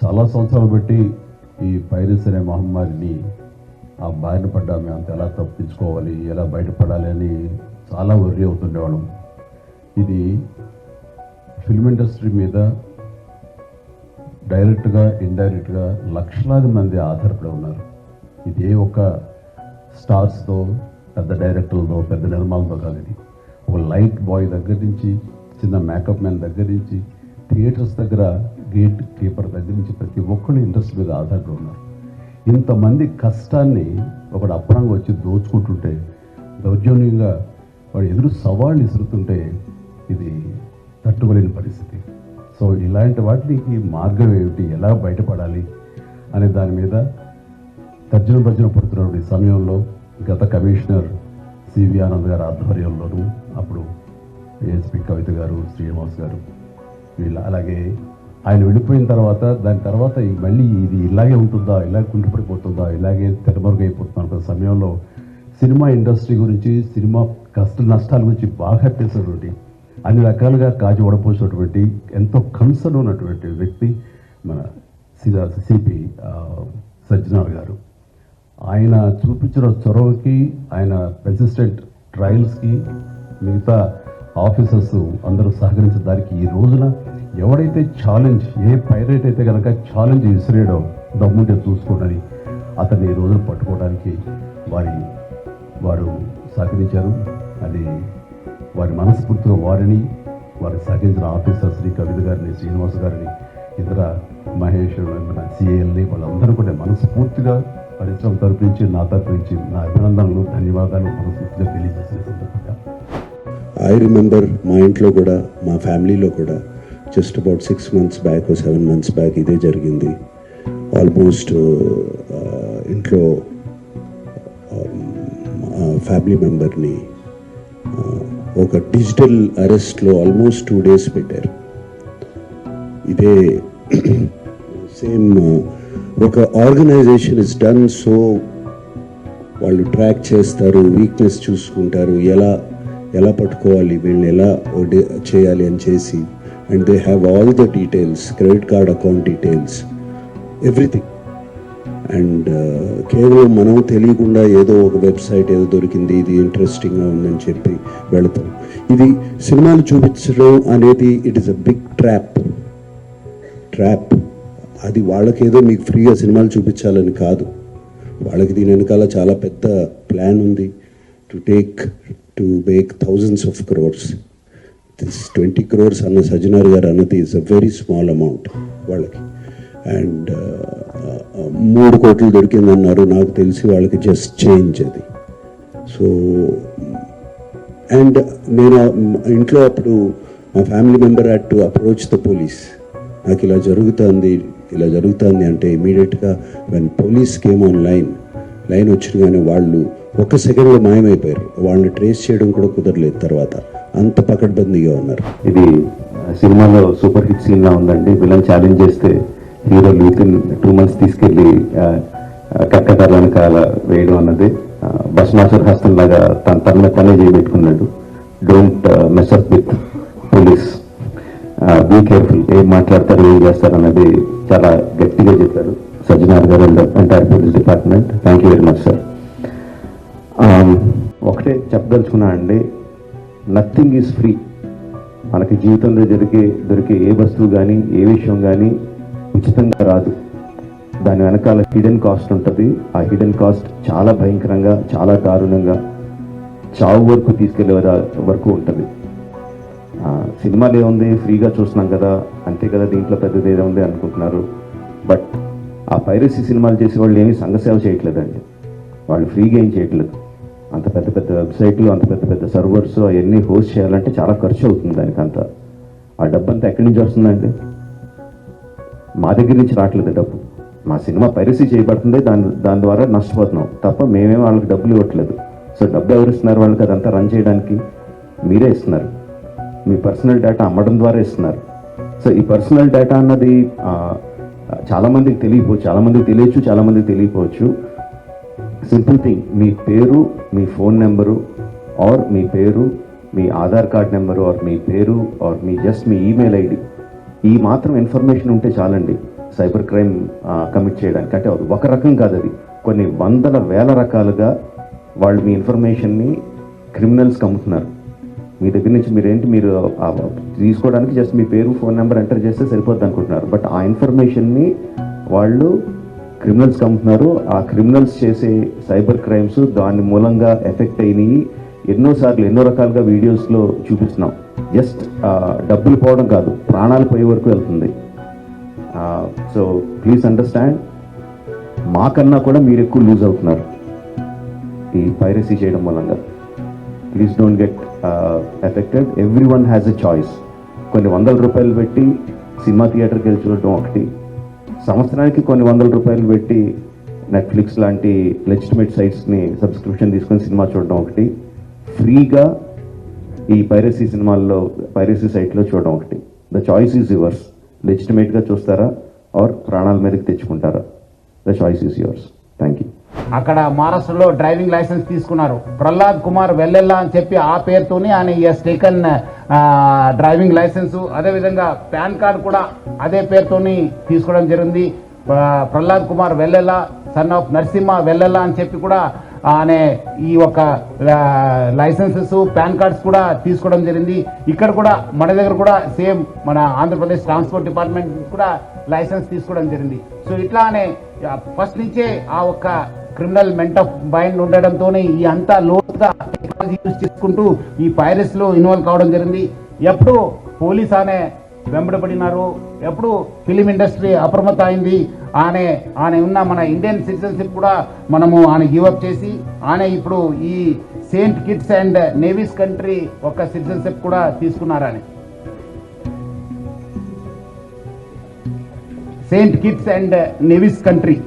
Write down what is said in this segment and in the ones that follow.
చాలా సంవత్సరాలు బట్టి ఈ పైరసీ అనే మహమ్మారిని ఆ బారిన పడ్డా మేము అంత ఎలా తప్పించుకోవాలి, ఎలా బయటపడాలి అని చాలా వర్రీ అవుతుండేవాళ్ళం. ఇది ఫిల్మ్ ఇండస్ట్రీ మీద డైరెక్ట్గా ఇండైరెక్ట్గా లక్షలాది మంది ఆధారపడి ఉన్నారు. ఇది ఏ ఒక్క స్టార్స్తో, పెద్ద డైరెక్టర్లతో, పెద్ద నిర్మాణంతో కాదు. ఇది ఒక లైట్ బాయ్ దగ్గర నుంచి, చిన్న మేకప్ మ్యాన్ దగ్గర నుంచి, థియేటర్స్ దగ్గర గేట్ కీపర్ దగ్గర నుంచి ప్రతి ఒక్కళ్ళు ఇండస్ట్రీ మీద ఆధారపడి ఉన్నారు. ఇంతమంది కష్టాన్ని ఒకడు అప్పనంగా వచ్చి దోచుకుంటుంటే, దౌర్జన్యంగా వాడు ఎదురు సవాళ్ళు ఇసురుతుంటే ఇది తట్టుకోలేని పరిస్థితి. సో ఇలాంటి వాటికి మార్గం ఏమిటి, ఎలా బయటపడాలి అనే దాని మీద తర్జన పడుతున్న ఈ సమయంలో గత కమిషనర్ సివి ఆనంద్ గారి ఆధ్వర్యంలోనూ, అప్పుడు ఏఎస్పీ కవిత గారు, శ్రీనివాస్ గారు, వీళ్ళ అలాగే ఆయన వెళ్ళిపోయిన తర్వాత దాని తర్వాత మళ్ళీ ఇది ఇలాగే ఉంటుందా, ఇలాగే కుంటుపడిపోతుందా, ఇలాగే తెరమరుగైపోతుందా అనుకున్న సమయంలో సినిమా ఇండస్ట్రీ గురించి, సినిమా కష్ట నష్టాల గురించి బాగా తెలిసినటువంటి, అన్ని రకాలుగా కాజు వడపోసినటువంటి, ఎంతో కన్సర్న్ ఉన్నటువంటి వ్యక్తి మన సిపి సజ్జనార్ గారు. ఆయన చూపించిన చొరవకి, ఆయన పెర్సిస్టెంట్ ట్రయల్స్కి మిగతా ఆఫీసర్స్ అందరూ సహకరించిన దానికి ఈ రోజున ఎవడైతే ఛాలెంజ్, ఏ పైరేట్ అయితే కనుక ఛాలెంజ్ విసిరేయడం దమ్ముంటే చూసుకోవడానికి అతన్ని ఈ రోజున పట్టుకోవడానికి వారు సహకరించారు. అది వారి మనస్ఫూర్తిగా వారి సహకరించిన ఆఫీసర్ శ్రీ కవిత గారిని, శ్రీనివాస్ గారిని, ఇతర మహేష్, సిఏఎల్ని వాళ్ళందరూ కూడా మనస్ఫూర్తిగా పరిశ్రమ తరపు నుంచి, నా తరపు నుంచి నా అభినందనలు, ధన్యవాదాలు మనస్ఫూర్తిగా తెలియజేసిన సందర్భంగా ఐ రిమెంబర్ మా ఇంట్లో కూడా, మా ఫ్యామిలీలో కూడా just about 6 months back, 7 months back ఇదే జరిగింది. ఆల్మోస్ట్ ఇంట్లో ఫ్యామిలీ మెంబర్ని ఒక డిజిటల్ అరెస్ట్లో ఆల్మోస్ట్ 2 days పెట్టారు. ఇదే సేమ్ ఒక ఆర్గనైజేషన్ ఇస్ డన్. సో వాళ్ళు ట్రాక్ చేస్తారు, వీక్నెస్ చూసుకుంటారు, ఎలా పట్టుకోవాలి, వీళ్ళని ఎలా చేయాలి అని చేసి, and they have all the details, credit card account details, everything. And కేవలం మనం తెలియకుండా ఏదో ఒక వెబ్సైట్ ఏదో దొరికింది, ఇది ఇంట్రెస్టింగ్గా ఉందని చెప్పి వెళతాం. ఇది సినిమాలు చూపించడం అనేది it is a big trap. అది వాళ్ళకేదో మీకు ఫ్రీగా సినిమాలు చూపించాలని కాదు, వాళ్ళకి దీని వెనకాల చాలా పెద్ద ప్లాన్ ఉంది. To make thousands of crores. This 20 crores అన్న సజ్జనార్ గారు అన్నది is a very small amount వాళ్ళకి. అండ్ 3 కోట్లు దొరికిందన్నారు, నాకు తెలిసి వాళ్ళకి జస్ట్ చేంజ్ అది. సో అండ్ నేను ఇంట్లో అప్పుడు మా family member had to approach the police. నాకు ఇలా జరుగుతుంది అంటే ఇమీడియట్గా when police came on line వచ్చినగానే వాళ్ళు 1 సెకండ్లో మాయమైపోయారు. వాళ్ళని ట్రేస్ చేయడం కూడా కుదరలేదు తర్వాత, అంత పకడ్బందీగా ఉన్నారు. ఇది సినిమాలో సూపర్ హిట్ సీన్లా ఉందండి. విలన్ ఛాలెంజ్ చేస్తే హీరో వితిన్ 2 months తీసుకెళ్ళి కక్కదార వెనకాల వేయడం అన్నది భస్మాసుర హస్తం లాగా తనే చేయబెట్టుకున్నాడు. Don't mess up with police, be careful, ఏం మాట్లాడతారు, ఏం చేస్తారు అన్నది చాలా గట్టిగా చెప్పారు సజ్జనార్ గారు and entire police department. Thank you very much sir. ఒకటే చెప్పదలుచుకున్నా అండి, నథింగ్ ఈజ్ ఫ్రీ. మనకి జీవితంలో దొరికే ఏ వస్తువు కానీ, ఏ విషయం కానీ ఉచితంగా రాదు. దాని వెనకాల హిడెన్ కాస్ట్ ఉంటుంది. ఆ హిడెన్ కాస్ట్ చాలా భయంకరంగా, చాలా దారుణంగా, చావు వరకు తీసుకెళ్లే వరకు ఉంటుంది. సినిమాలు ఏముంది, ఫ్రీగా చూస్తున్నాం కదా, అంతే కదా, దీంట్లో పెద్దది ఏదో ఉంది అనుకుంటున్నారు. బట్ ఆ పైరసీ సినిమాలు చేసే వాళ్ళు ఏమీ సంఘసేవ చేయట్లేదండి. వాళ్ళు ఫ్రీగా ఏం చేయట్లేదు. అంత పెద్ద వెబ్సైట్లు, అంత పెద్ద సర్వర్స్ అవన్నీ హోస్ట్ చేయాలంటే చాలా ఖర్చు అవుతుంది. దానికంతా ఆ డబ్బు అంతా ఎక్కడి నుంచి వస్తుందండి? మా దగ్గర నుంచి రావట్లేదు డబ్బు. మా సినిమా పైరసీ చేయబడుతుంది, దాని ద్వారా నష్టపోతున్నాం తప్ప మేమేం వాళ్ళకి డబ్బులు ఇవ్వట్లేదు. సో డబ్బు ఎవరు ఇస్తున్నారు వాళ్ళకి? అదంతా రన్ చేయడానికి మీరే ఇస్తున్నారు. మీ పర్సనల్ డేటా అమ్మడం ద్వారా ఇస్తున్నారు. సో ఈ పర్సనల్ డేటా అన్నది చాలామందికి తెలియచ్చు, చాలామందికి తెలియకపోవచ్చు. సింపుల్ థింగ్, మీ పేరు, మీ ఫోన్ నెంబరు, ఆర్ మీ పేరు, మీ ఆధార్ కార్డ్ నెంబరు, ఆర్ మీ పేరు, ఆర్ మీ ఈమెయిల్ ఐడి, ఈ మాత్రం ఇన్ఫర్మేషన్ ఉంటే చాలండి. సైబర్ క్రైమ్ కమిట్ చేయడానికి. అంటే ఒక రకం కాదు, అది కొన్ని వందల వేల రకాలుగా వాళ్ళు మీ ఇన్ఫర్మేషన్ని క్రిమినల్స్కి అమ్ముతున్నారు. మీ దగ్గర నుంచి మీరు తీసుకోవడానికి జస్ట్ మీ పేరు ఫోన్ నెంబర్ ఎంటర్ చేస్తే సరిపోద్ది అనుకుంటున్నారు. బట్ ఆ ఇన్ఫర్మేషన్ని వాళ్ళు క్రిమినల్స్కి అమ్ముతున్నారు. ఆ క్రిమినల్స్ చేసే సైబర్ క్రైమ్స్ దాని మూలంగా ఎఫెక్ట్ అయినాయి. ఎన్నోసార్లు ఎన్నో రకాలుగా వీడియోస్లో చూపిస్తున్నాం. జస్ట్ డబ్బులు పోవడం కాదు, ప్రాణాలు పోయే వరకు వెళ్తుంది. సో ప్లీజ్ అండర్స్టాండ్, మాకన్నా కూడా మీరు ఎక్కువ లూజ్ అవుతున్నారు ఈ పైరసీ చేయడం మూలంగా. Please don't get affected. Every one has a choice. కొన్ని వందల రూపాయలు పెట్టి సినిమా థియేటర్కి వెళ్ళి చూడటం ఒకటి, సంవత్సరానికి కొన్ని వందల రూపాయలు పెట్టి నెట్ఫ్లిక్స్ లాంటి లెజిటిమేట్ సైట్స్ని సబ్స్క్రిప్షన్ తీసుకొని సినిమా చూడడం ఒకటి, ఫ్రీగా ఈ పైరసీ సినిమాల్లో పైరసీ సైట్లో చూడడం ఒకటి. The choice is yours. లెజిటిమేట్గా చూస్తారా ఆర్ ప్రాణాల మీదకి తెచ్చుకుంటారా? The choice is yours. Thank you. అక్కడ మహారాష్ట్రలో డ్రైవింగ్ లైసెన్స్ తీసుకున్నారు. ప్రహ్లాద్ కుమార్ వెల్లెల్లా అని చెప్పి ఆ పేరుతోనే ఆయన ఎస్ టేకన్ డ్రైవింగ్ లైసెన్స్. అదేవిధంగా పాన్ కార్డు కూడా అదే పేరుతోని తీసుకోవడం జరిగింది. ప్రహ్లాద్ కుమార్ వెల్లెల్లా, సన్ ఆఫ్ నరసింహ వెల్లెల్లా అని చెప్పి కూడా ఆయన ఈ ఒక లైసెన్సెస్ పాన్ కార్డ్స్ కూడా తీసుకోవడం జరిగింది. ఇక్కడ కూడా మన దగ్గర కూడా సేమ్ మన ఆంధ్రప్రదేశ్ ట్రాన్స్పోర్ట్ డిపార్ట్మెంట్ కూడా లైసెన్స్ తీసుకోవడం జరిగింది. సో ఇట్లానే ఫస్ట్ నుంచే ఆ ఒక్క క్రిమినల్ మెంట్ ఆఫ్ మైండ్ ఉండడంతో ఈ అంతా లోతుగా టెక్నాలజీ యూజ్ చేసుకుంటూ ఈ పైరసీలో ఇన్వాల్వ్ కావడం జరిగింది. ఎప్పుడు పోలీస్ అనే వెంబడబడినారు, ఎప్పుడు ఫిలిం ఇండస్ట్రీ అప్రమత్త అయింది. ఆయన ఉన్న మన ఇండియన్ సిటిజన్షిప్ కూడా మనము ఆయన గివప్ చేసి ఆయన ఇప్పుడు ఈ Saint Kitts and navies country ఒక సిటిజన్షిప్ కూడా తీసుకున్నారని. Saint Kitts and navies country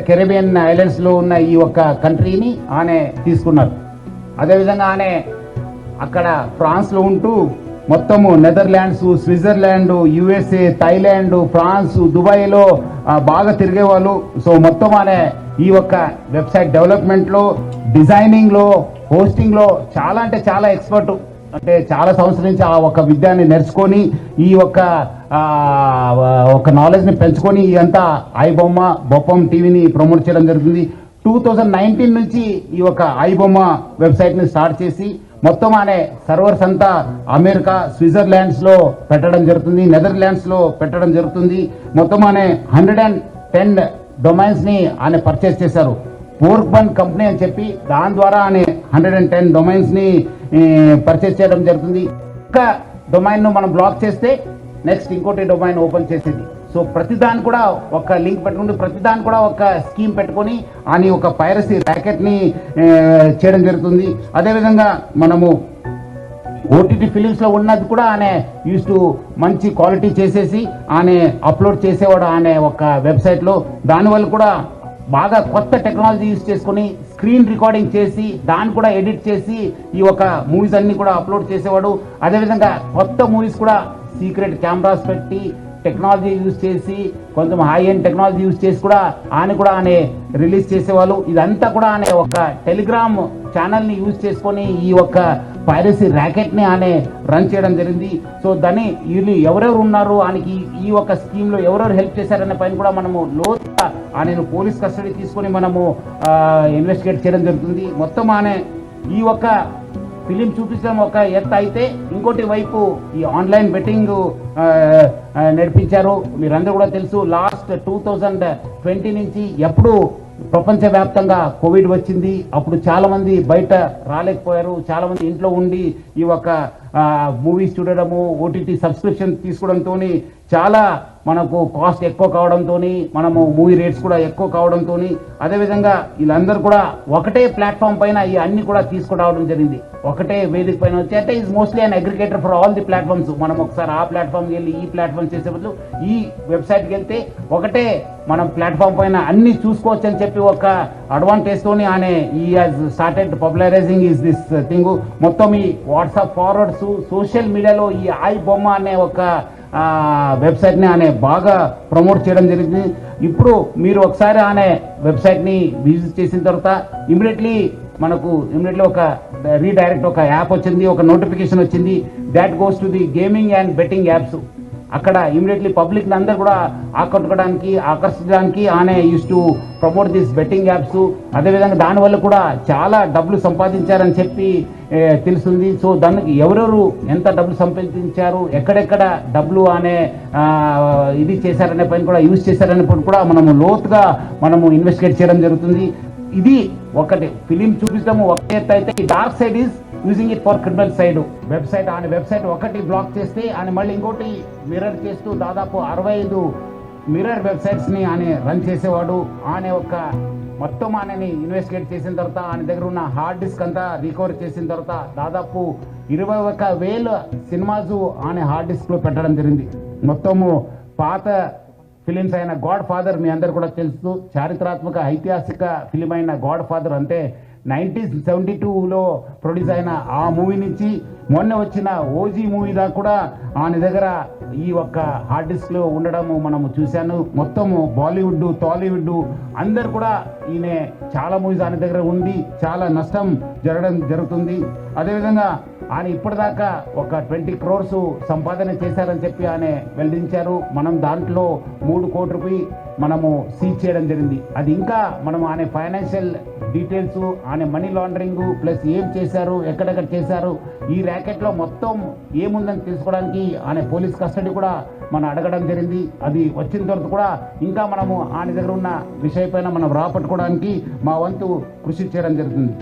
Caribbean islands లో ఉన్న ఈ ఒక్క కంట్రీని ఆయన తీసుకున్నారు. అదేవిధంగా ఆయన అక్కడ ఫ్రాన్స్ లో ఉంటూ మొత్తము Netherlands, Switzerland, USA, Thailand, France, దుబాయ్లో బాగా తిరిగేవాళ్ళు. సో మొత్తం అనే ఈ ఒక్క వెబ్సైట్ డెవలప్మెంట్లో, డిజైనింగ్లో, హోస్టింగ్లో చాలా అంటే చాలా ఎక్స్పర్ట్. అంటే చాలా సంవత్సరం నుంచి ఆ ఒక విద్యాన్ని నేర్చుకొని ఈ ఒక నాలెడ్జ్ని పెంచుకొని ఇదంతా ఐబొమ్మ బొప్పం టీవీని ప్రమోట్ చేయడం జరుగుతుంది. 2019 నుంచి ఈ ఒక ఐబొమ్మ వెబ్సైట్ని స్టార్ట్ చేసి మొత్తం అనే సర్వర్స్ అంతా అమెరికా, స్విట్జర్లాండ్స్లో పెట్టడం జరుగుతుంది, నెదర్లాండ్స్లో పెట్టడం జరుగుతుంది. మొత్తం అనే 110 డొమైన్స్ని ఆయన పర్చేస్ చేశారు. పోర్క్బన్ కంపెనీ అని చెప్పి దాని ద్వారా ఆయన 110 డొమైన్స్ని పర్చేస్ చేయడం జరుగుతుంది. ఒక డొమైన్ను మనం బ్లాక్ చేస్తే నెక్స్ట్ ఇంకోటి డొమైన్ ఓపెన్ చేసేది. సో ప్రతిదాని కూడా ఒక లింక్ పెట్టుకుంటూ ప్రతిదాని కూడా ఒక స్కీమ్ పెట్టుకొని అని ఒక పైరసీ ర్యాకెట్ని చేయడం జరుగుతుంది. అదేవిధంగా మనము ఓటీటీ ఫిలిమ్స్లో ఉన్నది కూడా ఆయన యూస్ టు మంచి క్వాలిటీ చేసేసి ఆయన అప్లోడ్ చేసేవాడు ఆయన ఒక వెబ్సైట్లో. దానివల్ల కూడా బాగా కొత్త టెక్నాలజీ యూస్ చేసుకొని స్క్రీన్ రికార్డింగ్ చేసి దాన్ని కూడా ఎడిట్ చేసి ఈ ఒక మూవీస్ అన్ని కూడా అప్లోడ్ చేసేవాడు. అదేవిధంగా కొత్త మూవీస్ కూడా సీక్రెట్ కెమెరాస్ పెట్టి టెక్నాలజీ యూజ్ చేసి కొంచెం హై ఎండ్ టెక్నాలజీ యూజ్ చేసి కూడా ఆయన రిలీజ్ చేసేవాళ్ళు. ఇదంతా కూడా ఆయన ఒక టెలిగ్రామ్ ఛానల్ని యూజ్ చేసుకొని ఈ ఒక పైరసీ ర్యాకెట్ని ఆయన రన్ చేయడం జరిగింది. సో దాన్ని వీళ్ళు ఎవరెవరు ఉన్నారు ఆయనకి ఈ ఒక స్కీమ్లో ఎవరెవరు హెల్ప్ చేశారనే పైన కూడా మనము లోతుగా ఆయనను పోలీస్ కస్టడీ తీసుకొని మనము ఇన్వెస్టిగేట్ చేయడం జరుగుతుంది. మొత్తం ఆయన ఈ ఒక ఫిలిం చూపించడం ఒక ఎత్తు అయితే ఇంకోటి వైపు ఈ ఆన్లైన్ బెట్టింగ్ నడిపించారు. మీరందరూ కూడా తెలుసు, లాస్ట్ 2020 నుంచి ఎప్పుడు ప్రపంచవ్యాప్తంగా కోవిడ్ వచ్చింది. అప్పుడు చాలా మంది బయట రాలేకపోయారు, చాలా మంది ఇంట్లో ఉండి ఈ ఒక మూవీస్ చూడడము, ఓటీటీ సబ్స్క్రిప్షన్ తీసుకోవడంతో చాలా మనకు కాస్ట్ ఎక్కువ కావడంతో మనము మూవీ రేట్స్ కూడా ఎక్కువ కావడంతో అదేవిధంగా వీళ్ళందరూ కూడా ఒకటే ప్లాట్ఫామ్ పైన ఈ అన్ని కూడా తీసుకురావడం జరిగింది. ఒకటే వేదిక పైన వచ్చి అంటే is mostly an aggregator for all the platforms. మనం ఒకసారి ఆ ప్లాట్ఫామ్కి వెళ్ళి ఈ ప్లాట్ఫామ్ చేసే బదులు ఈ వెబ్సైట్కి వెళ్తే ఒకటే మనం ప్లాట్ఫామ్ పైన అన్ని చూసుకోవచ్చు అని చెప్పి ఒక అడ్వాంటేజ్ తోని ఆయన ఈ has started popularising is this thing. మొత్తం ఈ వాట్సాప్ ఫార్వర్డ్స్, సోషల్ మీడియాలో ఈ ఐ బొమ్మ అనే ఒక వెబ్సైట్ని ఆయన బాగా ప్రమోట్ చేయడం జరిగింది. ఇప్పుడు మీరు ఒకసారి ఆయన వెబ్సైట్ని విజిట్ చేసిన తర్వాత ఇమీడియట్లీ ఒక రీడైరెక్ట్ ఒక యాప్ వచ్చింది, ఒక నోటిఫికేషన్ వచ్చింది. That goes to the gaming and betting apps. అక్కడ ఇమీడియట్లీ పబ్లిక్ అందరు కూడా ఆకర్షించడానికి ఆయన use to promote this betting apps. అదేవిధంగా దానివల్ల కూడా చాలా డబ్బులు సంపాదించారని చెప్పి తెలుస్తుంది. సో దానికి ఎవరెవరు ఎంత డబ్బులు సంపాదించారు, ఎక్కడెక్కడ డబ్బులు అనే ఇది చేశారనే పని కూడా యూజ్ చేశారనే పని కూడా మనము లోతుగా మనము ఇన్వెస్టిగేట్ చేయడం జరుగుతుంది. ఇది ఒకటి ఫిలిం చూపించడము ఒక ఎత్తు అయితే, dark side is using it for criminal side. Website ఒకటి బ్లాక్ చేస్తే ఆయన మళ్ళీ ఇంకోటి మిర్రర్ చేస్తూ దాదాపు 65 మిర్రర్ వెబ్సైట్స్ని ఆయన రన్ చేసేవాడు. ఆయన ఒక మొత్తం ఆయనని ఇన్వెస్టిగేట్ చేసిన తర్వాత ఆయన దగ్గర ఉన్న హార్డ్ డిస్క్ అంతా రికవర్ చేసిన తర్వాత దాదాపు 21,000 సినిమాస్ ఆయన హార్డ్ డిస్క్లో పెట్టడం జరిగింది. మొత్తము పాత ఫిలిమ్స్ అయిన గాడ్ ఫాదర్ మీ అందరు కూడా తెలుసు, చారిత్రాత్మక ఐతిహాసిక ఫిలిం అయిన గాడ్ ఫాదర్ అంటే 1972లో ప్రొడ్యూస్ అయిన ఆ మూవీ నుంచి మొన్న వచ్చిన ఓజీ మూవీ దాకా కూడా ఆయన దగ్గర ఈ ఒక్క హార్డ్ డిస్క్లో ఉండడము మనము చూశాను. మొత్తము బాలీవుడ్, టాలీవుడ్ అందరు కూడా ఈయన చాలా మూవీస్ ఆయన దగ్గర ఉంది, చాలా నష్టం జరుగుతుంది. అదేవిధంగా ఆయన ఇప్పటిదాకా ఒక 20 crores సంపాదన చేశారని చెప్పి ఆయన వెల్లడించారు. మనం దాంట్లో 3 కోట్ల రూపాయలు మనము సీజ్ చేయడం జరిగింది. అది ఇంకా మనం ఆయన ఫైనాన్షియల్ డీటెయిల్స్, ఆయన మనీ లాండరింగ్ ప్లస్ ఏం చేశారు, ఎక్కడెక్కడ చేశారు, ఈ ర్యాకెట్లో మొత్తం ఏముందని తెలుసుకోవడానికి ఆయన పోలీస్ కస్టడీ కూడా మనం అడగడం జరిగింది. అది వచ్చిన తర్వాత కూడా ఇంకా మనము ఆయన దగ్గర ఉన్న విషయం పైన మనం రాపట్టుకోవడానికి మా వంతు కృషి చేయడం జరుగుతుంది.